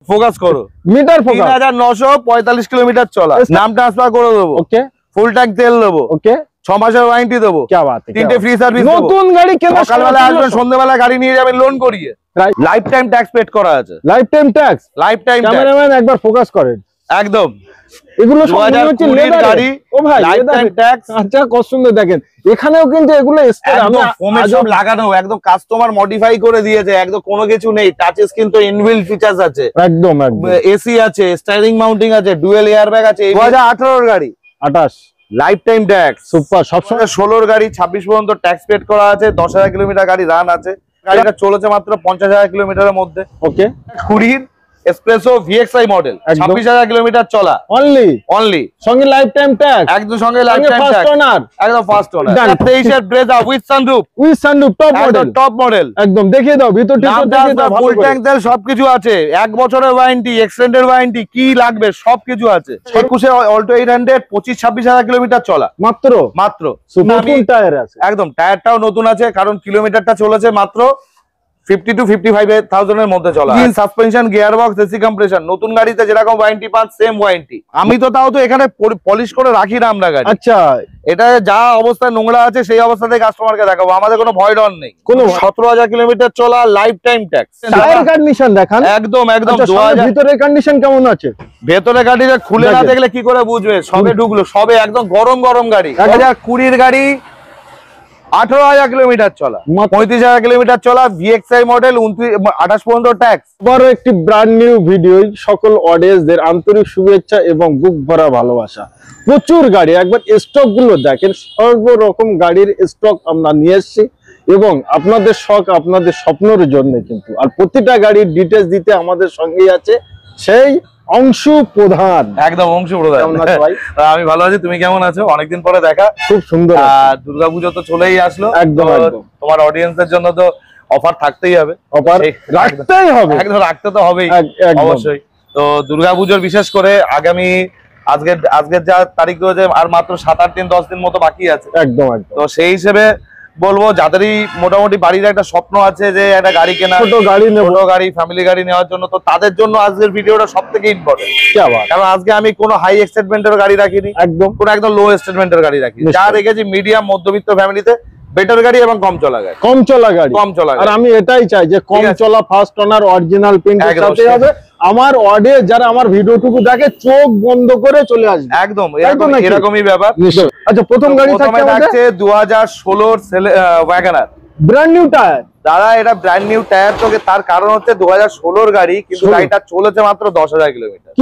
Focus করো, metre focus 3945 kilometre চলা, নাম ট্রান্সফার করে দেবো, ওকে, ফুল ট্যাঙ্ক তেল দেবো, ওকে, 6 মাসের ওয়ারেন্টি দেবো, কি বাত, 3টে ফ্রি সার্ভিস, নতুন গাড়ি কেন সকালবেলা আসবেন সন্ধ্যাবেলা গাড়ি নিয়ে যাবেন লোন করিয়ে, লাইফ টাইম ট্যাক্স পেড করা আছে, life time tax, life time. Cameraman একবার ফোকাস করেন, একদম এগুলো সব হচ্ছে লেদার গাড়ি, ও ভাই লাইফ টাইম ট্যাক্স। আচ্ছা কত সুন্দর দেখেন, এখানেও কিন্তু এগুলো আমি ফোমে সব লাগানো, একদম কাস্টমার মডিফাই করে দিয়েছে, একদম কোনো কিছু নেই, টাচ স্ক্রিন তো ইনবিল্ট ফিচারস আছে, একদম এসি আছে, স্টিয়ারিং মাউন্টিং আছে, ডুয়াল এয়ারব্যাগ আছে, 2018 এর গাড়ি, 28 লাইফ টাইম ট্যাক্স, সুপার, সবসময় 16 এর গাড়ি, 26 পর্যন্ত ট্যাক্স পেড করা আছে, 10,000 কিলোমিটার গাড়ি রান আছে, গাড়িটা চলেছে মাত্র 50,000 কিলোমিটারের মধ্যে, ওকে, 20 এসপ্রেসো ভিএক্সআই মডেল, 26,000 কিলোমিটার চলা, অনলি সঙ্গে লাইফ টাইম ট্যাক্স, একদম সঙ্গে লাইফ টাইম ট্যাক্স, একদম ফার্স্ট ওনার, 23 এর Brezza with sunroof top model, একদম দেখিয়ে দাও ভিতরটা, দেখিয়ে দাও, ফুল ট্যাঙ্ক তেল সবকিছু আছে, 1 বছরের ওয়ারেন্টি, এক্সটেন্ডেড ওয়ারেন্টি, কি লাগবে সবকিছু আছে, 21 অল্টো 800 25-26,000 কিলোমিটার চলা, মাত্র নতুন টায়ার আছে, একদম টায়ারটাও নতুন আছে, কারণ কিলোমিটারটা চলেছে মাত্র 50 to 55,000 এর মধ্যে চলা, suspension, gear box, AC compression, নতুন গাড়িতে যেরকম ওয়ারেন্টি পান সেম ওয়ারেন্টি। আমি তো তাও তো এখানে পলিশ করে রাখি না আমরা গাড়ি, আচ্ছা এটা যা অবস্থায় নোংরা আছে সেই অবস্থাতে কাস্টমারকে দেখাবো, আমাদের কোনো ভয় ডর নেই, কোনো 17,000 কিলোমিটার চলা, life time tax, tyre condition দেখান, একদম 2000। ভিতরের কন্ডিশন কেমন আছে? ভেতরের গাড়িটা খুলে না দেখলে কি করে বুঝবে, সবে ঢুকলো, সবে একদম গরম গাড়ি, 2020 এর গাড়ি, 18,000 কিলোমিটার চলা, 35,000 কিলোমিটার চলা, ভিএক্সআই মডেল, 28 পর্যন্ত ট্যাক্স। বড় একটি ব্র্যান্ড নিউ ভিডিও, সকল অডিয়েন্সদের আন্তরিক শুভেচ্ছা এবং বুক ভরা ভালোবাসা। প্রচুর গাড়ি, একবার স্টক গুলো দেখেন, সর্বরকম গাড়ির স্টক আমরা নিয়ে এসেছি এবং আপনাদের শখ, আপনাদের স্বপ্নের জন্য কিন্তু, আর প্রতিটা গাড়ির ডিটেলস দিতে আমাদের সঙ্গেই আছে সেই অংশু প্রধান, একদম অংশু প্রধান। আমি ভালো আছি, তুমি কেমন আছো? অনেকদিন পরে দেখা, খুব সুন্দর। আর দুর্গাপুজো তো চলেই আসলো, একদম তোমার অডিয়েন্সের জন্য তো অফার থাকতেই হবে, অফার রাখতেই হবে, একদম রাখতে তো হবেই অবশ্যই। তো দুর্গাপুজোর বিশেষ করে আগামী আজকের যা তারিখ রয়েছে আর মাত্র 7-8 দিন 10 দিন মতো বাকি আছে, একদম। তো সেই হিসেবে বলবো, যাদেরই মোটামুটি বাড়ির একটা স্বপ্ন আছে যে একটা গাড়ি কেনা, ছোট গাড়ি ফ্যামিলি গাড়ি নেওয়ার জন্য, তো তাদের জন্য আজকের ভিডিওটা সবথেকে ইম্পর্টেন্ট। কারণ আজকে আমি কোনো হাই এক্সাইটমেন্টের গাড়ি রাখিনি, একদম লো এক্সাইটমেন্টের গাড়ি রাখি, যা রেখেছি মিডিয়াম মধ্যবিত্ত ফ্যামিলিতে বেটার গাড়ি এবং কম চলা গাড়ি। আর আমি এটাই চাই যে কম চলা, ফার্স্ট ওনার, অরিজিনাল প্রিন্টের সাথে হবে। আমার অডিয়েন্স যারা আমার ভিডিওটুকু দেখে চোখ বন্ধ করে চলে আসবে, একদম এরকমই ব্যাপার। আচ্ছা, প্রথম গাড়ি থাকছে 2016 ওয়াগনার, ব্র্যান্ড নিউ টায়ার। দাদা এটা ব্র্যান্ড নিউ টায়ার, তো তার কারণ হচ্ছে 2016 গাড়ি, কিন্তু গাড়িটা চলেছে মাত্র 10,000 কিলোমিটার।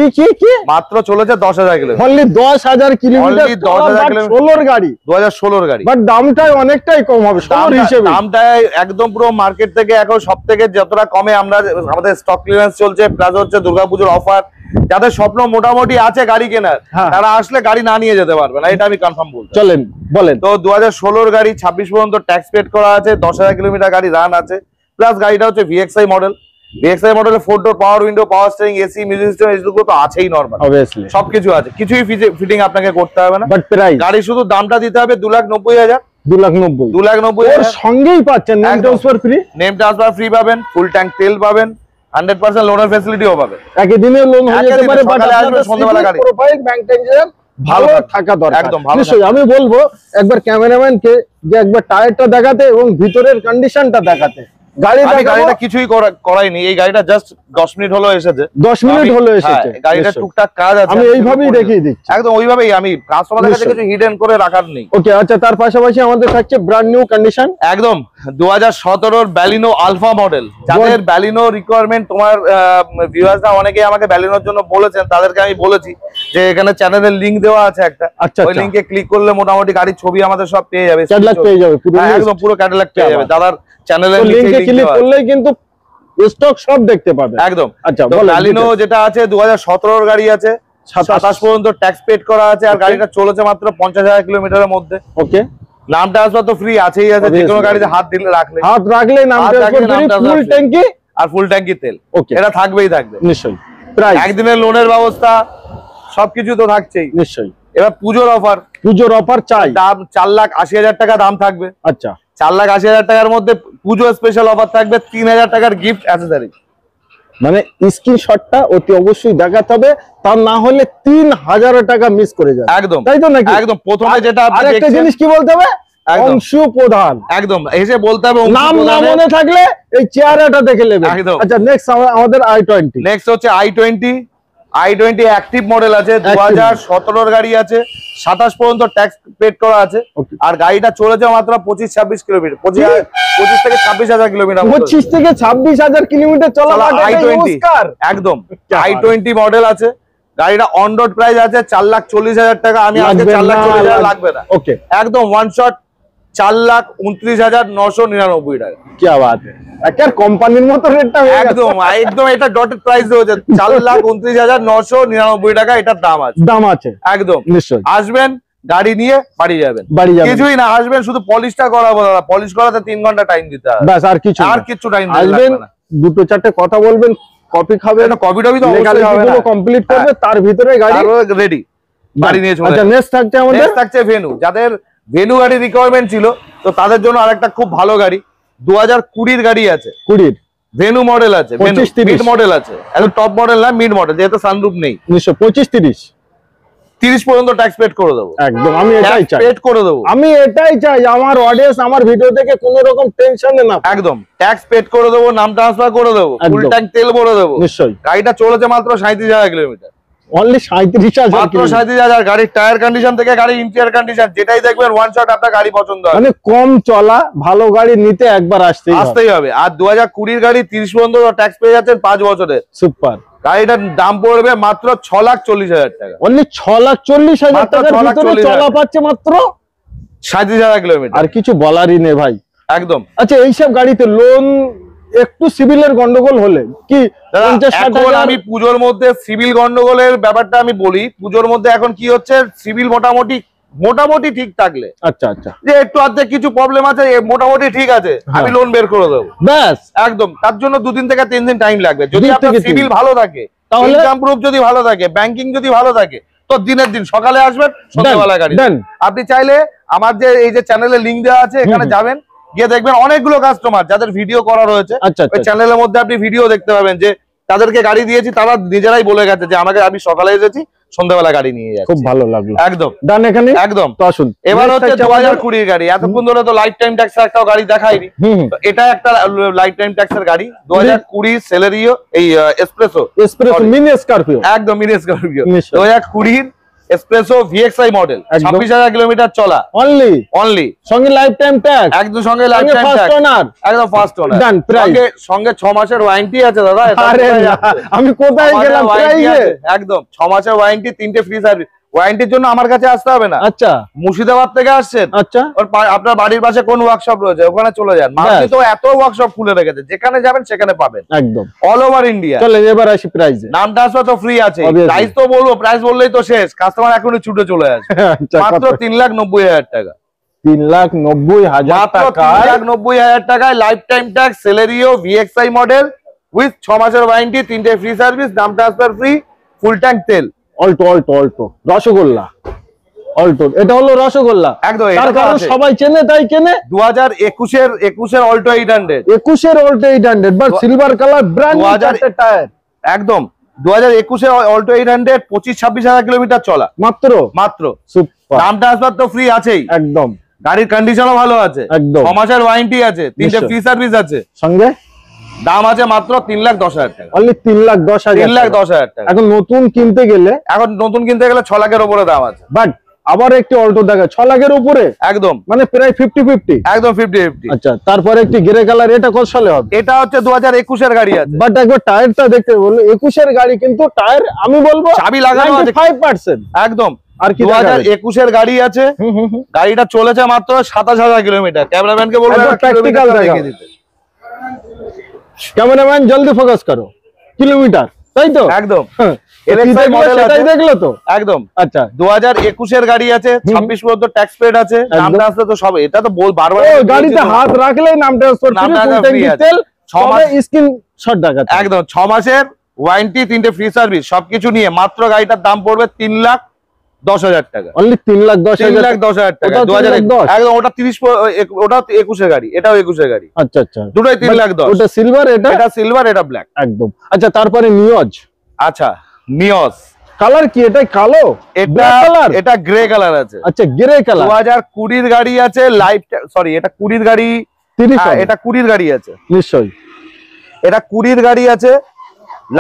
কি মাত্র চলেছে 10,000 কিলোমিটার, অনলি 10,000 কিলোমিটার, 10,000 কিলোমিটার গাড়ি, 2016 গাড়ি। বাট দামটা অনেকটাই কম হবে দামটা একদম পুরো মার্কেট থেকে এখন সবথেকে যতটা কমে আমরা, আমাদের স্টক ক্লিয়ারেন্স চলছে, প্লাস হচ্ছে দুর্গাপুজোর অফার। যাদের স্বপ্ন মোটামুটি আছে গাড়ি কেনার, তারা আসলে গাড়ি না নিয়ে যেতে পারবে না, এটা আমি কনফার্ম বলছি। চলেন বলেন। তো 2016 গাড়ি, 26 পর্যন্ত ট্যাক্স পেড করা আছে, 10,000 কিলোমিটার গাড়ি রান আছে, প্লাস গাড়িটা হচ্ছে ভিএক্সআই মডেল। ভিএক্সআই মডেলে 4 door power window, power steering, AC, music system, এগুলো তো আছেই নরমাল, অবভিয়াসলি সবকিছু আছে, কিছুই ফিটিং আপনাকে করতে হবে না। বাট প্রাইস, গাড়ি শুধু দামটা দিতে হবে 2,90,000, 2,90,000 এর সঙ্গেই পাচ্ছেন নেম ট্রান্সফার ফ্রি পাবেন, ফুল ট্যাঙ্ক তেল পাবেন, 100% লোনের ফ্যাসিলিটিও পাবে, একদিনে লোন হয়ে যেতে পারে। বাট আপনাদের সন্ধ্যাবেলা গাড়ি প্রোফাইল, ব্যাংক ট্রানজাকশন ভালো থাকা দরকার, একদম ভালো। নিশ্চয়ই আমি বলবো একবার ক্যামেরাম্যানকে যে একবার টায়ারটা দেখাতে এবং ভিতরের কন্ডিশনটা দেখাতে। গাড়িটা কিছুই করাইনি, এই গাড়িটা জাস্ট 10 মিনিট হলো এসেছে, 10 মিনিট হলো এসেছে, গাড়িটা টুকটাক কাজ আছে, আমি এইভাবেই দেখিয়ে দিচ্ছি, একদম ওইভাবেই। আমি কাস্টমারের কাছে কিছু হিডেন করে রাখার নেই। ওকে, আচ্ছা, তার পাশাপাশি আমাদের থাকছে ব্র্যান্ড নিউ কন্ডিশন, একদম 2017 এর ব্যালিনো আলফা মডেল। যাদের ব্যালিনো রিকোয়ারমেন্ট, তোমার ভিউয়ার্সরা অনেকেই আমাকে ব্যালিনোর জন্য বলেছেন, তাদেরকে আমি বলেছি যে এখানে চ্যানেলের লিংক দেওয়া আছে একটা, ওই লিংকে ক্লিক করলে মোটামুটি গাড়ির ছবি আমাদের সব পেয়ে যাবে, ক্যাটালগ পেয়ে যাবে, একদম পুরো ক্যাটালগ পেয়ে যাবে। দাদার চ্যানেলের লিংকে ক্লিক করলেই কিন্তু স্টক সব দেখতে পাবে, একদম। আচ্ছা, ব্যালিনো যেটা আছে 2017 এর গাড়ি আছে, 27 পর্যন্ত ট্যাক্স পেড করা আছে, আর গাড়িটা চলেছে মাত্র 50,000 কিলোমিটারের মধ্যে। ওকে, নাম ট্রান্সফার তো ফ্রি আছেই আছে, যে কোনো গাড়িতে হাত রাখলে নাম ট্রান্সফার ফ্রি, ফুল ট্যাঙ্কি আর ফুল ট্যাঙ্কি তেল, এটা থাকবেই থাকবে নিশ্চয়ই। প্রাইস, একদিনের লোনের ব্যবস্থা, সবকিছু তো থাকছেই নিশ্চয়ই। এবার পুজোর অফার চাই, দাম 4,80,000 টাকা দাম থাকবে। আচ্ছা, 4,80,000 টাকার মধ্যে পুজো স্পেশাল অফার থাকবে, 3,000 টাকার গিফট অ্যাক্সেসরিজ, মানে স্ক্রিনশটটা অতি অবশ্যই দেখাতে হবে, তা না হলে 3000 টাকা মিস করে যাবে। একদম তাই তো নাকি? একদম। প্রথমে যেটা আর একটা জিনিস কি বলতে হবে, অংশু প্রধান একদম এসে বলতে হবে, নাম না মনে থাকলে এই চেহারাটা দেখে নেবে। আচ্ছা নেক্সট আমাদের i20। নেক্সট হচ্ছে i20 অ্যাক্টিভ মডেল আছে, 2017 গাড়ি আছে, 27 পর্যন্ত ট্যাক্স পেড করা আছে। আর গাড়িটা চলেছে মাত্র 25-26 কিলোমিটার, 25 থেকে 26,000 কিলোমিটার, 25 থেকে 26,000 কিলোমিটার চলা i20 একদম। i20 মডেল আছে, গাড়িটা অন রোড প্রাইস আছে 4,40,000 টাকা। আমি আজকে 4,40,000 লাগবে না, ওকে একদম ওয়ান শট 4,29,999 টাকা। কি বাত है, একটা কোম্পানির মতো রেটটা একদম একদম। এটা ডটেড প্রাইস রয়েছে 4,29,999 টাকা এটার দাম আছে একদম। নিশ্চয়ই আসবেন, গাড়ি নিয়ে বাড়ি যাবেন, কিছুই না, আসবেন শুধু পলিশটা করাবো দাদা, পলিশ করাতে 3 ঘন্টা টাইম দিতে হবে ব্যাস, আর কিছু টাইম আসবেন, দুটো চারটে কথা বলবেন, কফি খাবেন, কফি টফি তো অবশ্যই হবে না, কমপ্লিট করবে, তার ভিতরে গাড়ি রেডি, বাড়ি নিয়ে চলে। আচ্ছা নেক্সট থাকছে আমাদের, থাকছে ভেনু। যাদের ভেনু গাড়ি রিকোয়ারমেন্ট ছিল তো তাদের জন্য আরেকটা খুব ভালো গাড়ি 2020 গাড়ি আছে, 20 ভেনু মডেল আছে, মিড মডেল আছে, এত টপ মডেল না, মিড মডেল, যেহেতু সানরুফ নেই। 30 পর্যন্ত ট্যাক্স পেড করে দেবো একদম। আমি এটাই চাই, পেড করে দেবো, আমি এটাই চাই, আমার অডিয়েন্স আমার ভিডিও দেখে কোনো রকম টেনশনে না, একদম ট্যাক্স পেড করে দেবো, নাম ট্রান্সফার করে দেবো, ফুল ট্যাঙ্ক তেল ভরে দেবো। নিশ্চয়ই। গাড়িটা চলেছে মাত্র 37,000 কিলোমিটার, অনলি 37,000, মাত্র 37,000। গাড়ির টায়ার কন্ডিশন থেকে গাড়ির ইন্টেরিয়র কন্ডিশন যেটাই দেখবেন ওয়ান শট আপনার গাড়ি পছন্দ হবে। মানে কম চলা ভালো গাড়ি নিতে একবার আসতেই হবে। আর 2020 গাড়ি 30 পর্যন্ত ট্যাক্স পেয়ে যাচ্ছেন 5 বছরে, সুপার। গাড়িটার দাম পড়বে মাত্র 6,40,000 টাকা, অনলি 6,40,000 টাকার ভিতরে চলা পাচ্ছে মাত্র 37,000 কিলোমিটার। আর কিছু বলারই নেই ভাই, একদম। আচ্ছা এইসব গাড়িতে লোন একটু সিভিলের গন্ডগোল হলে কি 50-60 আমি পুজোর মধ্যে সিভিল গন্ডগোলের ব্যাপারটা আমি বলি, পুজোর মধ্যে এখন কি হচ্ছে, সিভিল মোটামুটি ঠিক থাকলে, আচ্ছা আচ্ছা, যে একটু আধে কিছু প্রবলেম আছে, মোটামুটি ঠিক আছে, আমি লোন বের করে দেবো ব্যাস, একদম। তার জন্য 2 দিন থেকে 3 দিন টাইম লাগবে। যদি আপনার সিভিল ভালো থাকে, তাহলে ইনকাম প্রুফ যদি ভালো থাকে, ব্যাংকিং যদি ভালো থাকে, তো দিনের দিন সকালে আসবেন, সন্ধ্যাবেলা গাড়ি। আপনি চাইলে আমার যে এই যে চ্যানেলে লিংক দেওয়া আছে, এখানে যাবেন, গিয়ে দেখবেন অনেকগুলো কাস্টমার যাদের ভিডিও করা রয়েছে, ওই চ্যানেলের মধ্যে আপনি ভিডিও দেখতে পাবেন যে তাদেরকে গাড়ি দিয়েছি, তারা নিজেরাই বলে গেছে যে আমি সকালে এসেছি, সন্ধ্যাবেলা গাড়ি নিয়ে যাচ্ছি। খুব ভালো লাগলো, একদম ডান এখানে একদম। তো আসুন, এবার হচ্ছে 2020 গাড়ি। এতক্ষণ ধরে তো লাইফ টাইম ট্যাক্সের একটাও গাড়ি দেখাইনি, এটা একটা লাইফ টাইম ট্যাক্সের গাড়ি, 2020 সেলেরিও, এই এসপ্রেসো মিনি স্করপিও, একদম mini Scorpio 2020 espresso VXI model, 26,000 kilometre চলা, অনলি সঙ্গে লাইফ টাইম ট্যাক্স, একদম সঙ্গে লাইফ টাইম ট্যাক্স, একদম ফার্স্ট ওনার, ডান। সঙ্গে 6 মাসের ওয়ারেন্টি আছে দাদা। আরে আমি কোথায় গেলাম, প্রাইসে একদম 6 মাসের ওয়ারেন্টি, 3টে ফ্রি সার্ভিস। ওয়ারেন্টির জন্য আমার কাছে আসতে হবে না। আচ্ছা, মুর্শিদাবাদ থেকে আসছেন, আচ্ছা, আপনার বাড়ির পাশে কোন ওয়ার্কশপ রয়েছে, ওখানে চলে যান। মার্কেটে তো এত ওয়ার্কশপ খুলে রেখেছে, যেখানে যাবেন সেখানে পাবেন, একদম অল ওভার ইন্ডিয়া। চলে এবার আসি প্রাইসে। নাম ট্রান্সফার তো ফ্রি আছে, প্রাইস তো বলবো, প্রাইস বললেই তো শেষ, কাস্টমার এখনই ছুটে চলে আসে। মাত্র 3,90,000 টাকা, 3,90,000 টাকা, 3,90,000 টাকায় life time tax, Celerio VXI model with 6 মাসের ওয়ারেন্টি, 3টে ফ্রি সার্ভিস, নাম ট্রান্সফার ফ্রি, ফুল ট্যাঙ্ক তেল। অল্টো রসগোল্লা, অল্টো এটা হলো রসগোল্লা, একদম। তার কারণ সবাই চেনে, তাই কেনে। 2021 Alto 800, 21 Alto 800 but silver colour brand new tyre, একদম। 2021 অল্টো 800, 25-26,000 কিলোমিটার চলা, মাত্র সুপার। নাম ট্রান্সফার তো ফ্রি আছেই, একদম। গাড়ির কন্ডিশনও ভালো আছে, একদম। 6 মাসের ওয়ারেন্টি আছে, 3টে ফ্রি সার্ভিস আছে, সঙ্গে দাম আছে মাত্র 3,10,000 টাকা, অনলি 3,10,000 টাকা। এখন নতুন কিনতে গেলে 6 লাখের উপরে দাম আছে, বাট আবার একটি অল্টো দেখা 6 লাখের উপরে, একদম, মানে প্রায় 50-50, একদম 50-50। আচ্ছা, তারপরে একটি গ্রে কালার, এটা কত সালে হবে? এটা হচ্ছে 2021 টায়ার আছে, বাট একবার টায়ারটা দেখতে বললো, 21 গাড়ি, কিন্তু টায়ার আমি বলবো চাবি লাগানো আছে 5%, একদম। আর কি 2021 গাড়ি আছে, গাড়িটা চলেছে মাত্র 27,000 কিলোমিটার। ক্যামেরাম্যানকে বলবো প্র্যাকটিক্যাল দেখিয়ে দিতে। ক্যামেরাম্যান জলদি ফোকাস করো, কিলোমিটার, তাই তো, একদম। সেটাই দেখলো তো, একদম। আচ্ছা, 2021 গাড়ি আছে, 26 পর্যন্ত ট্যাক্স পেড আছে, নাম ট্রান্সফার তো সব, এটা তো বারবার গাড়িতে হাত রাখলেই নাম ট্রান্সফার ফ্রি, তেল 6 মাস স্ক্রিনশট দেখা, একদম। 6 মাসের ওয়ারেন্টি, 3টে ফ্রি সার্ভিস, সবকিছু নিয়ে মাত্র গাড়িটার দাম পড়বে 10,000 টাকা, অনলি 3,10,000 টাকা। 2010 একদম, ওটা 30, ওটা 21 এর গাড়ি, এটাও 21 এর গাড়ি। আচ্ছা আচ্ছা, দুটোই 3,10,000। ওটা সিলভার, এটা সিলভার, এটা ব্ল্যাক একদম। আচ্ছা, তারপরে নিওজ। আচ্ছা, নিওস কালার কি এটা? কালো, এটা কালার, এটা গ্রে কালার আছে। আচ্ছা, গ্রে কালার। 2020 এর গাড়ি আছে, লাইফ, সরি এটা 20 এর গাড়ি, 30, এটা 20 এর গাড়ি আছে নিশ্চয়ই। এটা 20 এর গাড়ি আছে,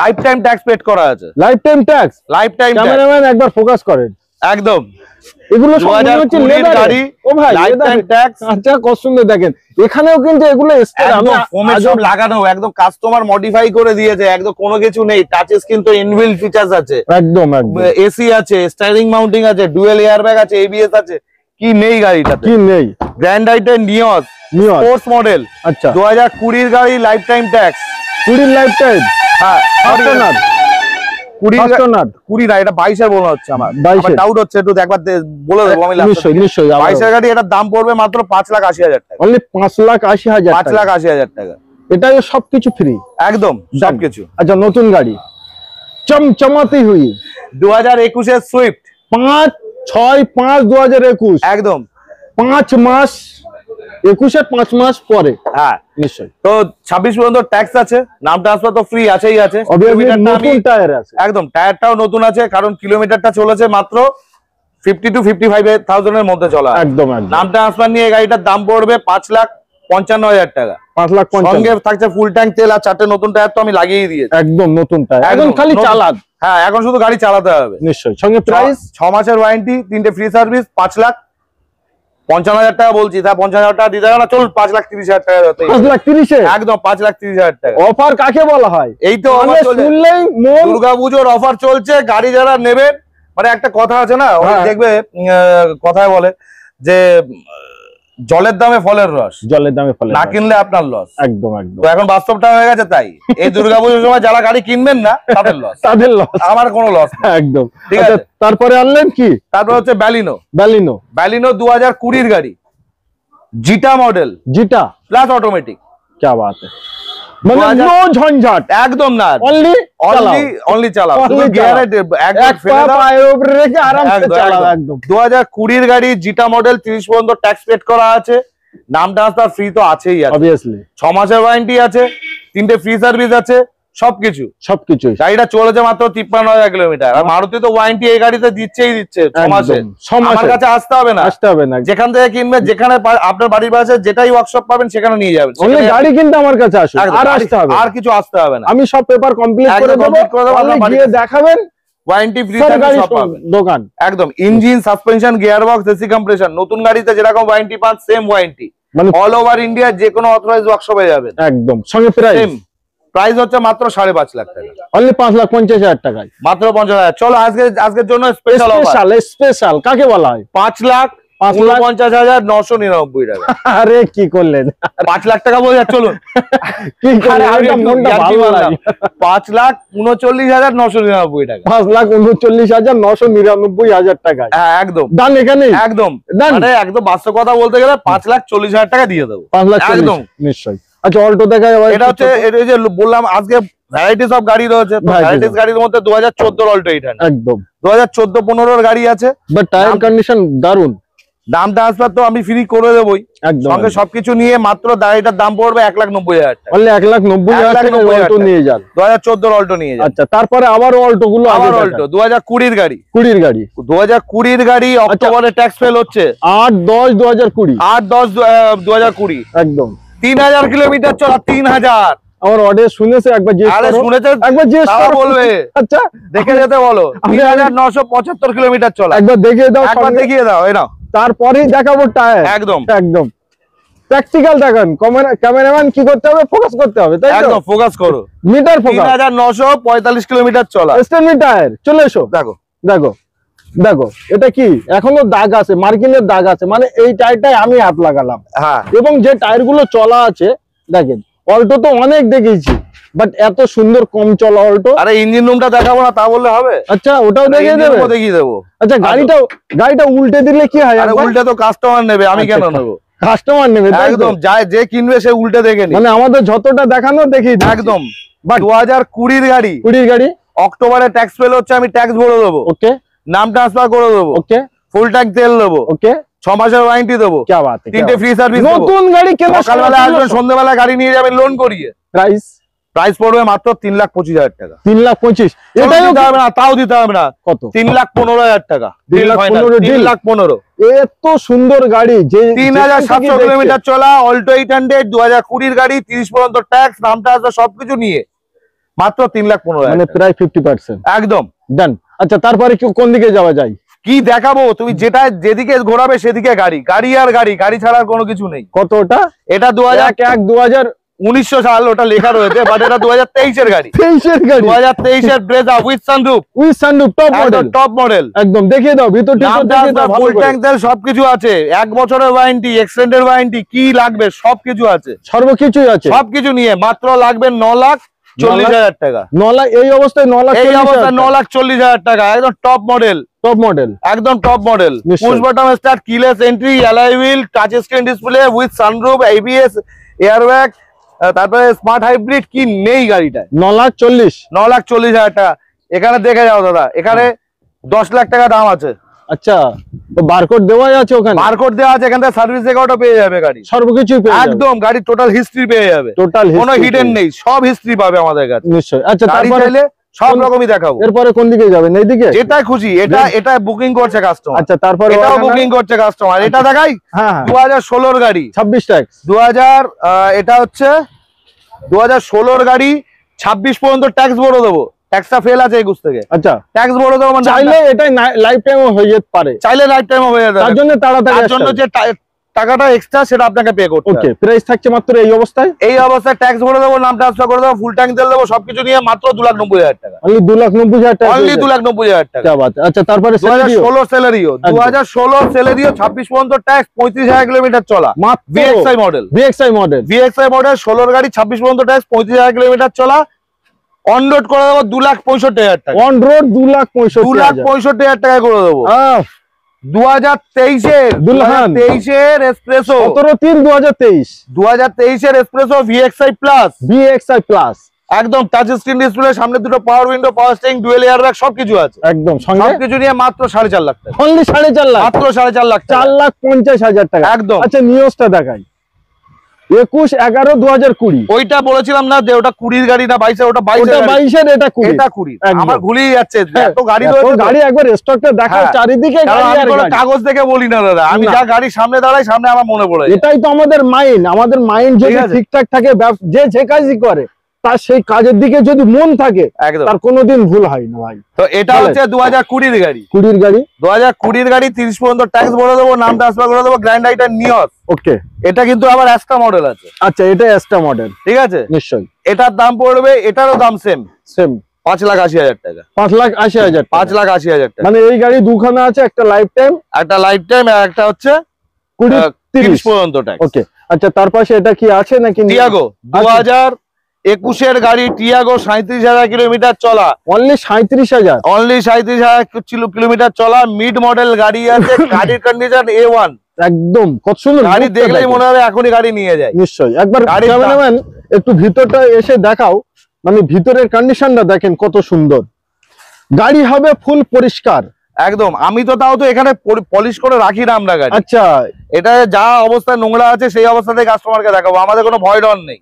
লাইফ টাইম ট্যাক্স পেড করা আছে। Life time tax, life time. Cameraman একবার ফোকাস করেন। একদম, এগুলো সব মনে হচ্ছে লেদার গাড়ি। ও ভাই, লাইফ টাইম ট্যাক্স। আচ্ছা, কত সুন্দর দেখেন, এখানেও কিন্তু এগুলো একদম ফোমে সব লাগানো, একদম কাস্টমার মডিফাই করে দিয়েছে, একদম কোনো কিছু নেই। টাচ স্ক্রিন তো ইনবিল্ট ফিচারস আছে, একদম একদম। এসি আছে, স্টিয়ারিং মাউন্টিং আছে, ডুয়েল এয়ারব্যাগ আছে, এবিএস আছে। কি নেই গাড়িটাতে? কি নেই? Grand আইটেন Nios sports model. আচ্ছা, 2020 এর গাড়ি, life time tax. 20 life time. হ্যাঁ, 20 না, এটা 22 এর মনে হচ্ছে আমার। 22 ডাউট হচ্ছে, একটু একবার বলে দেবো আমি। নিশ্চয়ই নিশ্চয়ই। 22 এর গাড়ি, এটার দাম পড়বে মাত্র 5,80,000 টাকা। অনলি 5,80,000, 5,80,000 টাকা। এটাও সবকিছু ফ্রি, একদম সবকিছু। আচ্ছা, নতুন গাড়ি চমচমাতি হুই 2021 এর সুইফট, 5/6/5/2021, একদম 5 মাস, 21-এর 5 মাস পরে। হ্যাঁ নিশ্চয়ই। তো 26 পর্যন্ত ট্যাক্স আছে, নাম ট্রান্সফার তো ফ্রি আছেই আছে। নতুন টায়ার আছে, একদম টায়ারটাও নতুন আছে, কারণ কিলোমিটারটা চলেছে মাত্র 50 to 55,000 এর মধ্যে চলা। একদম। নাম ট্রান্সফার নিয়ে গাড়িটার দাম পড়বে 5,55,000 টাকা। 5,50,000 সঙ্গে থাকছে ফুল ট্যাঙ্ক তেল আর 4টে নতুন টায়ার তো আমি লাগিয়ে দিয়েছি। একদম নতুন টায়ার, এখন খালি চালান। হ্যাঁ, এখন শুধু গাড়ি চালাতে হবে। নিশ্চয়ই। সঙ্গে প্রাইস 6 মাসের ওয়ারেন্টি, 3টে ফ্রি সার্ভিস, 5,55,000 টাকা বলছি, তা 50,000 টাকা দিতে হবে না। চলুন 5,30,000 টাকা, 5,30,000 একদম 5,30,000 টাকা। অফার কাকে বলা হয়? এই তো শুনলেই মন, দুর্গাপুজোর অফার চলছে। গাড়ি যারা নেবেন, মানে একটা কথা আছে না, দেখবে কথায় বলে যে জলের দামে ফলের রস, জলের দামে ফলের না কিনলে আপনার লস। একদম একদম। তো এখন বাস্তবটা হয়ে গেছে তাই। এই দুর্গাপুজোর সময় যারা গাড়ি কিনবেন না, তাদের লস, তাদের লস, আমার কোনো লস না। একদম। ঠিক আছে, তারপরে আনলেন কি? তারপর হচ্ছে ব্যালিনো। 2020 এর গাড়ি, জিটা মডেল, জিটা প্লাস অটোমেটিক। क्या बात है, মানে নো ঝঞ্ঝাট, একদম না, অনলি চালাও, শুধু গিয়ারে এক ফেলে দাও, পায়ের উপরে রেখে আরামসে চালাও। একদম 2020 এর গাড়ি, জিটা মডেল, 30 পর্যন্ত ট্যাক্স পেড করা আছে। নাম ট্রান্সফার ফ্রি তো আছেই আছে, অবভিয়াসলি। 6 মাসের ওয়ারেন্টি আছে, 3টে ফ্রি সার্ভিস আছে, সবকিছু। গাড়িটা চলেছে মাত্র 53,000 কিলোমিটার। আর মারুতি তো ওয়ারেন্টি এই গাড়িতে দিচ্ছে 6 মাসে। আমার কাছে আসতে হবে না, যেখান থেকে কিনবে, যেখানে আপনার বাড়ির পাশে যেটাই ওয়ার্কশপ পাবেন সেখানে নিয়ে যাবেন। গাড়ি কিনতে আমার কাছে আসুন, আর কিছু আসতে হবে না। আমি সব পেপার কমপ্লিট করে দেবো, গিয়ে দেখাবেন, ওয়ারেন্টি ফ্রি সব পাবেন। দোকান একদম। Engine, suspension, gear box, AC compression, নতুন গাড়িতে যেরকম ওয়ারেন্টি পান, সেম ওয়ারেন্টি, মানে অল ওভার ইন্ডিয়া যে কোনো অথরাইজড ওয়ার্কশপে যাবেন। একদম। সঙ্গে প্রাইস হচ্ছে মাত্র 5.5 লাখ টাকা, অনলি 5,50,000 টাকায়, মাত্র 50,000। চলো আজকের জন্য স্পেশাল কাকে বলা হয়? 5,49,999 টাকা। আরে কি করলেন, 5 লাখ টাকা বলে চলুন, 5,39,999 টাকা, 5,39,999 টাকা। একদম ডান, এখানে একদম মানে একদম বাস্তব কথা বলতে গেলে 5,40,000 টাকা দিয়ে দেবো, 5,40,000 একদম নিশ্চয়ই। আচ্ছা, অল্টো দেখা যাবে। এটা হচ্ছে এই যে বললাম আজকে ভ্যারাইটিস অফ গাড়ি রয়েছে, তো ভ্যারাইটিস গাড়ির মধ্যে 2014 অল্টো, এটা একদম 2014-15 এর গাড়ি আছে, বাট টায়ার কন্ডিশন দারুন। দাম ট্রান্সফার তো আমি ফ্রি করে দেবই, সঙ্গে সবকিছু নিয়ে মাত্র গাড়িটার দাম পড়বে 1,90,000 টাকা, অনলি 1,90,000 টাকা অল্টো নিয়ে যান। 2014 অল্টো নিয়ে যান। আচ্ছা, তারপরে আবার অল্টো গুলো, আবার অল্টো 2020 এর গাড়ি, 2020 এর গাড়ি, অক্টোবরে ট্যাক্স ফেল হচ্ছে 8/10/2020, 8/10/2020, একদম 3,000 কিলোমিটার চলা, 3,000। আমার অডিয়েন্স শুনেছে, একবার জিজ্ঞেস করো। শুনেছে, একবার জিজ্ঞেস করো, বলবে। আচ্ছা, দেখে যেতে বলো। 3,975 কিলোমিটার চলা, একবার দেখিয়ে দাও, একবার দেখিয়ে দাও। এই নাও, তারপরেই দেখাবো টায়ার। একদম একদম প্র্যাকটিক্যাল দেখান। ক্যামেরাম্যান কি করতে হবে? ফোকাস করতে হবে, তাই তো? একদম ফোকাস করো। মিটার ফোকাস, 3,945 কিলোমিটার চলা, স্টেমি টায়ার। চলে এসো, দেখো দেখো দেখো, এটা কি এখনো দাগ আছে, মার্কিনের দাগ আছে, মানে এই টায়ারটাই আমি হাত লাগালাম। হ্যাঁ, এবং যে টায়ার গুলো চলা আছে দেখেন, অল্টো তো অনেক দেখেছি, বাট এত সুন্দর কম চলা অল্টো। আরে ইঞ্জিন রুমটা দেখাবো না তা বললে হবে? আচ্ছা, ওটাও দেখিয়ে দেবো। আচ্ছা, গাড়িটা উল্টে দিলে কি হয়? আরে উল্টে তো কাস্টমার নেবে, আমি কেন নেবো? কাস্টমার নেবে, একদম। যে কিনবে সে উল্টে দেখে নি, মানে আমাদের যতটা দেখানো দেখি একদম। 2020 গাড়ি, অক্টোবরে অক্টোবরে ট্যাক্স পেলে হচ্ছে, আমি ট্যাক্স ভরে দেবো। ওকে, নাম ট্রান্সফার করে দেবো। ওকে, ফুল ট্যাঙ্ক তেল দেবো। ওকে, 6 মাসের ওয়ারেন্টি দেবো। क्या बात है, 3টে ফ্রি সার্ভিস। নতুন গাড়ি কেন সকালবেলা আসবেন, সন্ধ্যাবেলা গাড়ি নিয়ে যাবেন লোন করিয়ে। প্রাইস পড়বে মাত্র 3,25,000 টাকা। 3,25,000 এটাই দিতে হবে না, তাও দিতে হবে না। কত? 3,15,000 টাকা। 3,15,000। এত সুন্দর গাড়ি, যে 3,700 কিলোমিটার চলা, অল্টো 800, 2020 গাড়ি, 30 পর্যন্ত ট্যাক্স, নামটা আসবে সবকিছু নিয়ে মাত্র 3,15,000, মানে প্রায় 50%। একদম ডান। আচ্ছা, তারপরে কোন দিকে যাওয়া যায়? কি দেখাবো, তুমি যেদিকে ঘোরাবে সেদিকে গাড়ি, গাড়ি আর গাড়ি, গাড়ি ছাড়া কোনো কিছু নেই। কত ওটা? এটা 2019 সাল, ওটা লেখা রয়েছে, বাট এটা 2023 এর গাড়ি। 2023 এর Brezza with sunroof. Top model. একদম দেখিয়ে দাও ভিতরটা, ফুল ট্যাঙ্ক তেল সবকিছু আছে, 1 বছরের ওয়ারেন্টি, এক্সটেন্ডেড ওয়ারেন্টি, কি লাগবে সবকিছু আছে, সর্বকিছুই আছে। সবকিছু নিয়ে মাত্র লাগবে 9,40,000 টাকা। 9 লাখ এই অবস্থায়, 9,40,000 টাকা। একদম টপ মডেল, একদম top model. Push button start, keyless entry, alloy wheel, touch screen display with sunroof, ABS, airbag, তারপরে স্মার্ট হাইব্রিড, কি নেই গাড়িটা। 9,40,000 টাকা। এখানে দেখে যাও দাদা, এখানে 10 লাখ টাকা দাম আছে। আচ্ছা, তো বারকোড দেওয়া আছে ওখানে? বারকোড দেওয়া আছে, এখান থেকে সার্ভিস রেকর্ডও পেয়ে যাবে গাড়ি, সর্বকিছু একদম গাড়ি টোটাল হিস্ট্রি পেয়ে যাবে, কোনো হিডেন নেই, সব হিস্ট্রি পাবে আমাদের কাছে। নিশ্চয়ই। আচ্ছা, তারপরে সব রকমই দেখাবো। এরপরে কোন দিকে যাবেন? এইদিকে, যেটাই খুশি। এটা বুকিং করছে কাস্টমার। আচ্ছা, তারপরে এটাও বুকিং করছে কাস্টমার। এটা দেখাই। 2016 গাড়ি, 26 ট্যাক্স। 2000, এটা হচ্ছে 2016 গাড়ি, 26 পর্যন্ত ট্যাক্স ভরে দেবো। ট্যাক্সটা ফেল আছে 21 থেকে। আচ্ছা, ট্যাক্স ভরে দেবো, মানে চাইলে এটা লাইফ টাইমও হয়ে যেতে পারে, চাইলে লাইফ টাইমও হয়ে যাবে। তার জন্য তাড়াতাড়ি, তার জন্য যে টাকাটা এক্সট্রা সেটা আপনাকে পে করতে হবে। ওকে, প্রাইস থাকছে মাত্র এই অবস্থায়। এই অবস্থায় ট্যাক্স ভরে দেবো, নাম ট্রান্সফার করে দেবো, ফুল ট্যাঙ্ক তেল দেবো, সবকিছু নিয়ে মাত্র 2,90,000 টাকা। অনলি 2,90,000 টাকা। অনলি 2,90,000 টাকা। কি বাত। আচ্ছা, তারপরে 2016 স্যালারিও, 2016 স্যালারিও, 26 পর্যন্ত ট্যাক্স, 35,000 কিলোমিটার চলা, মাত্র ভিএক্সআই মডেল। 16 গাড়ি, 26 পর্যন্ত ট্যাক্স, 35,000 কিলোমিটার চলা। অন রোড করে দেবো 2,65,000 টাকা। অন রোড 2,65,000 টাকা করে দেবো। 2023 এর এসপ্রেসো, 17/3/2023 এর এসপ্রেসো ভিএক্সআই প্লাস, একদম টাচ স্ক্রিন ডিসপ্লে, সামনে দুটো পাওয়ার window, power steering, dual airbag, সবকিছু আছে একদম। সবকিছু নিয়ে মাত্র 4.5 লাখ টাকা। অনলি 4.5 লাখ, মাত্র 4.5 লাখ, 4,50,000 টাকা একদম। আচ্ছা, নিউজটা দেখাই। 21/11/2020। ওইটা বলেছিলাম না যে ওটা 20 গাড়ি না 22, ওটা 22 এটা 20। আমার ভুলেই যাচ্ছে, এত গাড়ি গাড়ি একবার স্টকটা দেখাও, চারিদিকে গাড়ি আর গাড়ি। কাগজ দেখে বলি না দাদা, আমি যা গাড়ির সামনে দাঁড়াই, সামনে আমার মনে পড়ে। এটাই তো আমাদের মাইন্ড যদি ঠিকঠাক থাকে, যে কাজই করে তার সেই কাজের দিকে যদি মন থাকে, তার কোনোদিন ভুল হয় না ভাই। তো এটা হচ্ছে 2020 গাড়ি, 2020 গাড়ি, 30 পর্যন্ত ট্যাক্স ভরে দেবো, নাম ট্রান্সফার করে দেবো, গ্র্যান্ড আইটার নিয়স। ওকে, এটা কিন্তু আবার অ্যাস্টা মডেল আছে। আচ্ছা, এটা অ্যাস্টা মডেল, ঠিক আছে, নিশ্চয়ই। এটার দাম পড়বে, এটারও দাম সেম 5,80,000 টাকা। 5,80,000, 5,80,000 টাকা। মানে এই গাড়ি দুখানা আছে, একটা লাইফ টাইম, আর একটা হচ্ছে 20-30 পর্যন্ত ট্যাক্স। ওকে, আচ্ছা, তার পাশে এটা কি আছে নাকি? টিয়াগো 2021 এর গাড়ি, টিয়াগো, 37,000 কিলোমিটার চলা। অনলি 37,000 কিলোমিটার চলা, মিড মডেল গাড়ি আছে। গাড়ির কন্ডিশন A1, একদম। কত সুন্দর গাড়ি, দেখলেই মনে হবে এখনই গাড়ি নিয়ে যায়। নিশ্চয়ই। একবার ক্যামেরাম্যান একটু ভিতরটা এসে দেখাও, মানে ভিতরের কন্ডিশনটা দেখেন কত সুন্দর। গাড়ি হবে ফুল পরিষ্কার, একদম। আমি তো তাও তো এখানে পলিশ করে রাখি না আমরা গাড়ি। আচ্ছা, এটা যা অবস্থায় নোংরা আছে সেই অবস্থাতে কাস্টমারকে দেখাবো, আমাদের কোনো ভয় ডর নেই,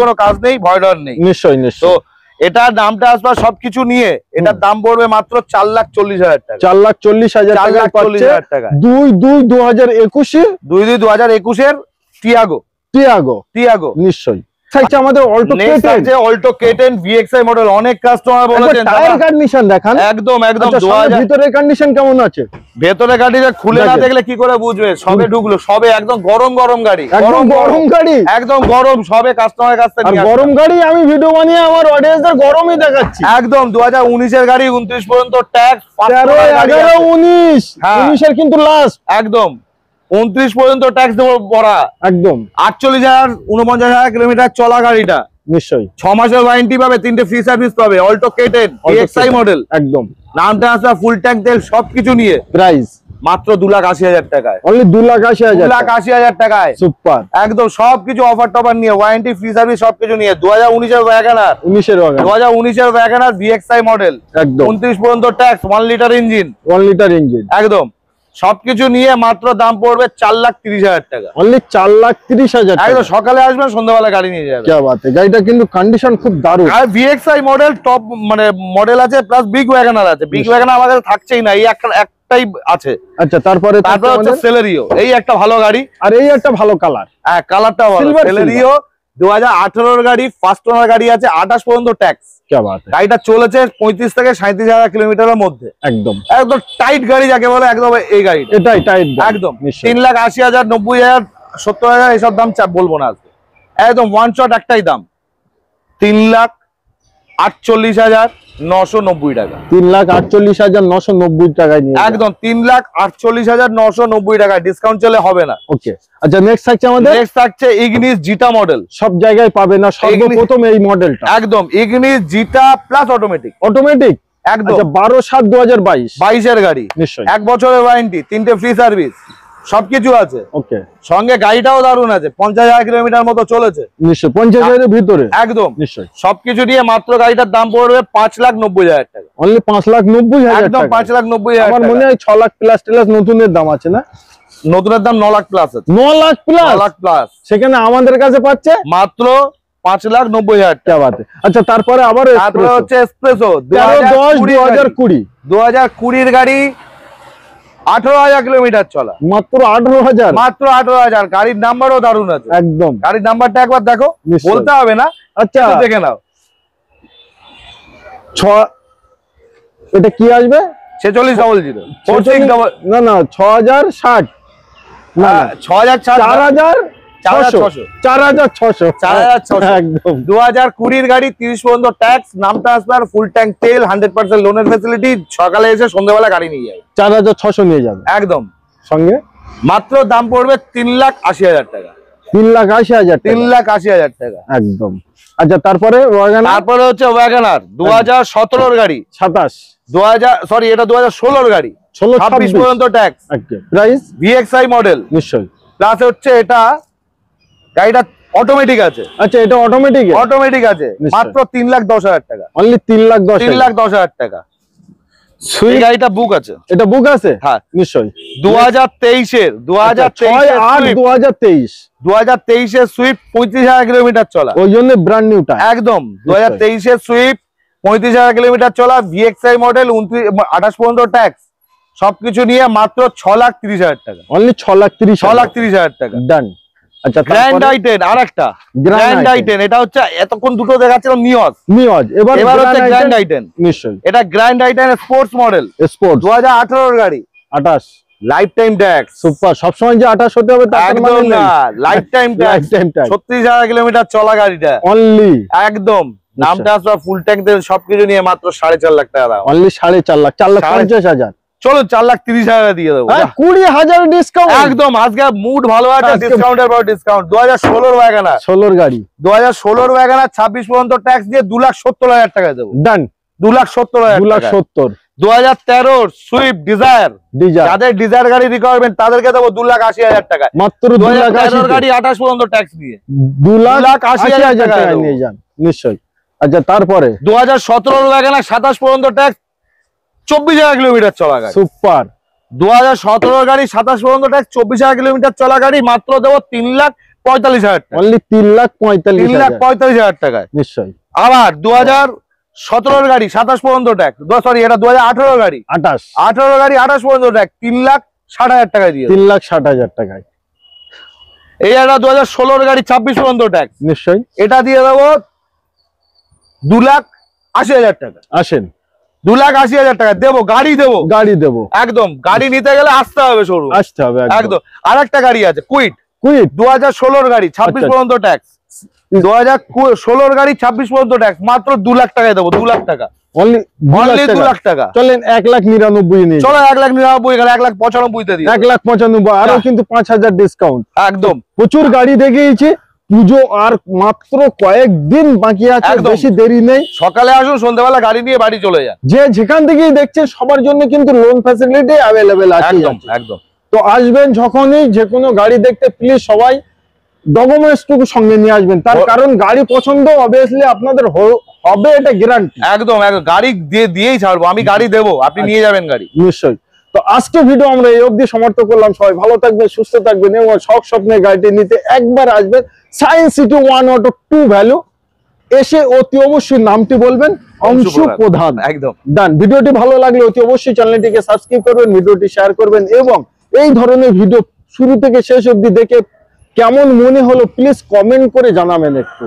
কোনো কাজ নেই, ভয় ডর নেই। নিশ্চয়ই। তো এটার নামটা আসবে সবকিছু নিয়ে, এটার দাম পড়বে মাত্র 4,40,000 টাকা। 4,40,000 টাকা। 2/2/2021 2/2/2021 টিয়াগো, নিশ্চয়ই। আমাদের অল্টো K10 ভিএক্সআই মডেল, অনেক কাস্টমার বলেছেন টায়ার কন্ডিশন দেখান। একদম। ভিতরের কন্ডিশন কেমন আছে? ভেতরে গাড়িটা খুলে না দেখলে কি করে বুঝবে? সবে ঢুকলো, সবে একদম গরম গাড়ি, একদম গরম, সবে কাস্টমারের কাছ থেকে গরম গাড়ি। আমি ভিডিও বানিয়ে আমার অডিয়েন্সদের গরমই দেখাচ্ছি। একদম 2019 এর গাড়ি, 29 পর্যন্ত ট্যাক্স, 19 এর কিন্তু লাস্ট, একদম 29 পর্যন্ত ট্যাক্স দেবো ভরা, একদম। 48,000-49,000 কিলোমিটার চলা গাড়িটা, নিশ্চয়ই। 6 মাসের ওয়ারেন্টি পাবে, 3টে ফ্রি সার্ভিস পাবে, অল্টো K10 ভিএক্সআই মডেল, একদম। নাম ট্রান্সফার, ফুল ট্যাঙ্ক তেল, সবকিছু নিয়ে প্রাইস মাত্র 2,80,000 টাকায়। অনলি 2,80,000, 2,80,000 টাকায়। সুপার। একদম সবকিছু অফার টফার নিয়ে, ওয়ারেন্টি ফ্রি সার্ভিস সবকিছু নিয়ে। 2019 এর ওয়াগনার, 2019 এর ওয়াগনার VXI মডেল, একদম 29 পর্যন্ত tax, 1 litre engine, 1 litre engine, একদম সবকিছু নিয়ে মাত্র দাম পড়বে 4,30,000 টাকা। অনলি 4,30,000 টাকা। একদম সকালে আসবেন, সন্ধ্যাবেলা গাড়ি নিয়ে যাবেন। কি বাত है, গাড়িটা কিন্তু কন্ডিশন খুব দারুণ। আর VXI মডেল টপ মানে মডেল আছে, প্লাস বিগ ওয়াগনার আছে। বিগ ওয়াগনার আমাদের থাকছেই না, এই একটাই আছে। আচ্ছা, তারপরে হচ্ছে সেলেরিও, এই একটা ভালো গাড়ি, আর এই একটা ভালো কালার। হ্যাঁ, কালারটা ভালো। সেলেরিও 2018 এর গাড়ি, ফার্স্ট ওনার গাড়ি আছে, 28 পর্যন্ত ট্যাক্স। কি বাত है, গাড়িটা চলেছে 35 থেকে 37,000 কিলোমিটারের মধ্যে। একদম একদম টাইট গাড়ি যাকে বলে, একদম এই গাড়ি এটাই টাইট একদম। 3,80,000, 90,000, 70,000 এসব দাম বলবো না আজকে, একদম ওয়ান শট একটাই দাম, 3,48,990 টাকা। 3,48,990 টাকায় নিয়ে একদম 3,48,990 টাকা। ডিসকাউন্ট চলে হবে না। ওকে, আচ্ছা নেক্সট থাকছে আমাদের, নেক্সট থাকছে ইগনিস জিটা মডেল। সব জায়গায় পাবে না, সর্বপ্রথম এই মডেলটা। একদম ইগনিস জিটা প্লাস অটোমেটিক। একদম 12/7/2022, 22 এর গাড়ি, নিশ্চয়ই 1 বছরের ওয়ারেন্টি, 3টে ফ্রি সার্ভিস, সবকিছু আছে। ওকে, সঙ্গে গাড়িটাও দারুণ আছে, 50,000 কিলোমিটার মতো চলেছে। নিশ্চয়ই 50,000 এর ভিতরে, একদম নিশ্চয়ই। সবকিছু নিয়ে মাত্র গাড়িটার দাম পড়বে 5,90,000 টাকা। অনলি 5,90,000 একদম টাকা। 5,90,000 আমার মনে হয় 6 লাখ প্লাস টেলাস নতুনের দাম আছে না? নতুনের দাম 9 লাখ প্লাস আছে। 9 লাখ প্লাস, 9 লাখ প্লাস। সেখানে আমাদের কাছে পাচ্ছে মাত্র 5,90,000 টাকা। আচ্ছা, তারপরে আবার হচ্ছে এক্সপ্রেসো 2010-2020 এর গাড়ি, 18,000 কিলোমিটার চলা, মাত্র 18,000, মাত্র 18,000। গাড়ির নাম্বারও দারুণ আছে, একদম। গাড়ির নাম্বারটা একবার দেখো, বলতে হবে না, আচ্ছা দেখে নাও। এটা কি আসবে? 4600, না না 6,060, না 6,000, 4,600 একদম। 2020 গাড়ি, 30 পর্যন্ত ট্যাক্স, নাম ট্রান্সফার, ফুল ট্যাঙ্ক তেল, 100% লোনের ফ্যাসিলিটি। সকালে এসে সন্ধ্যাবেলা গাড়ি নিয়ে যাবে, 4,600 নিয়ে যাবে একদম। সঙ্গে মাত্র দাম পড়বে 3,80,000 টাকা। 3,80,000, 3,80,000 টাকা, একদম। আচ্ছা, তারপরে হচ্ছে ওয়াগনার 2017 গাড়ি, 27, এটা 2016 গাড়ি, 26 পর্যন্ত ট্যাক্স, প্রাইস VXI মডেল, নিশ্চয়ই। প্লাস হচ্ছে এটা গাড়িটা অটোমেটিক আছে। আচ্ছা, এটা অটোমেটিক আছে, মাত্র 3,10,000 টাকা। অনলি 3,10,000 টাকা। এই গাড়িটা বুক আছে, এটা বুক আছে, হ্যাঁ নিশ্চয়ই। 2023 এর 2023 এর সুইফট 35,000 কিলোমিটার চলা, ওই জন্য ব্র্যান্ড নিউটা একদম। 2023 এর সুইফট 35,000 কিলোমিটার চলা, VXI মডেল, 28 পর্যন্ত ট্যাক্স, সবকিছু নিয়ে মাত্র 6,30,000 টাকা। অনলি 6,30,000 টাকা, ডান। আচ্ছা, গ্র্যান্ড আই10 আরেকটা গ্র্যান্ড আই10, এটা হচ্ছে এতক্ষণ দুটো দেখাচ্ছিলাম নিওজ, এবার হচ্ছে গ্র্যান্ড আই10, নিশ্চয়ই। এটা গ্র্যান্ড আই10 স্পোর্টস মডেল, 2018 এর গাড়ি, 28 লাইফ টাইম ট্যাক্স। সুপার, সব সময় যে 28 হতে হবে তার একদম না, লাইফ টাইম ট্যাক্স, 36,000 কিলোমিটার চলা গাড়িটা, অনলি একদম। নাম ট্রান্সফার, ফুল ট্যাঙ্ক তেল, সবকিছু নিয়ে মাত্র 4.5 লাখ টাকা দাম। অনলি 4.5 লাখ, 4,50,000। চলো 4,30,000 দিয়ে দেবো, 20,000 ডিসকাউন্ট, একদম। আজকে মুড ভালো আছে, ডিসকাউন্টের পর ডিসকাউন্ট। 2016 ওয়াগনার, 16 গাড়ি, 2016 ওয়াগনার, 26 পর্যন্ত ট্যাক্স দিয়ে 2,70,000 টাকা দেবো, ডান। 2,70,000, 2013 সুইফট ডিজায়ার, যাদের ডিজায়ার গাড়ি রিকোয়ারমেন্ট তাদেরকে দেবো 2,80,000 টাকা, মাত্র 2013 গাড়ি, 28 পর্যন্ত ট্যাক্স দিয়ে 2,80,000 টাকা নিয়ে যান, নিশ্চয়ই। আচ্ছা, তারপরে 2017 ওয়াগনার, 27 পর্যন্ত ট্যাক্স, 24,000 কিলোমিটার চলা গাড়ি, সুপার। 2017 গাড়ি, 27 পর্যন্ত ট্যাক্স, 24,000 কিলোমিটার চলা গাড়ি, মাত্র দেবো 3,45,000 টাকা, অনলি 3,45,000 টাকায়, নিশ্চয়ই। আবার 2017 গাড়ি, 27 পর্যন্ত ট্যাক্স, এটা 2018 গাড়ি, 18 গাড়ি, 28 পর্যন্ত ট্যাক্স, 3,60,000 টাকায় দিয়ে, 3,60,000 টাকায়। এই একটা 2016 গাড়ি, 26 পর্যন্ত ট্যাক্স, নিশ্চয়ই। এটা দিয়ে দেবো 2,80,000 টাকা। আসেন, 2,80,000 টাকা দেবো, গাড়ি দেবো, একদম। গাড়ি নিতে গেলে আসতে হবে, একদম। আরেকটা গাড়ি আছে, কুইট 2016 গাড়ি, 26 পর্যন্ত ট্যাক্স, 2016 গাড়ি, 26 পর্যন্ত ট্যাক্স, মাত্র 2 লাখ টাকায় দেবো, 2 লাখ টাকা, অনলি 2 লাখ টাকা। চলেন 1,99,000 নিয়ে, চলো 1,99,000, 1,95,000 তে দিই, 1,95,000, আরো কিন্তু 5,000 ডিসকাউন্ট, একদম। প্রচুর গাড়ি দেখিয়েছি, পুজো আর মাত্র কয়েকদিন বাকি আছে, বেশি দেরি নেই। সকালে আসুন, সন্ধ্যাবেলা গাড়ি নিয়ে বাড়ি চলে যান। যে যেখান থেকেই দেখছেন সবার জন্য কিন্তু লোন ফ্যাসিলিটি অ্যাভেলেবেল আছে। একদম। তো আসবেন যখনই যে কোনো গাড়ি দেখতে, প্লিজ সবাই ডকুমেন্টসটুকু সঙ্গে নিয়ে আসবেন, তার কারণ গাড়ি পছন্দ অবভিয়াসলি আপনাদের হবে, এটা গ্যারান্টি। একদম গাড়ি দিয়েই ছাড়বো, আমি গাড়ি দেবো, আপনি নিয়ে যাবেন গাড়ি। নিশ্চয়ই। তো আজকে ভিডিও আমরা এই অবধি সমাপ্ত করলাম। সবাই ভালো থাকবেন, সুস্থ থাকবেন এবং শখ স্বপ্নে গাড়িটি নিতে একবার আসবেন সায়েন্স সিটি 1 অটো 2 ভ্যালু। এসে অতি অবশ্যই নামটি বলবেন, অংশু প্রধান। একদম ডান। ভিডিওটি ভালো লাগলে অতি অবশ্যই চ্যানেলটিকে সাবস্ক্রাইব করবেন, ভিডিওটি শেয়ার করবেন এবং এই ধরনের ভিডিও শুরু থেকে শেষ অবধি দেখে কেমন মনে হলো প্লিজ কমেন্ট করে জানাবেন একটু।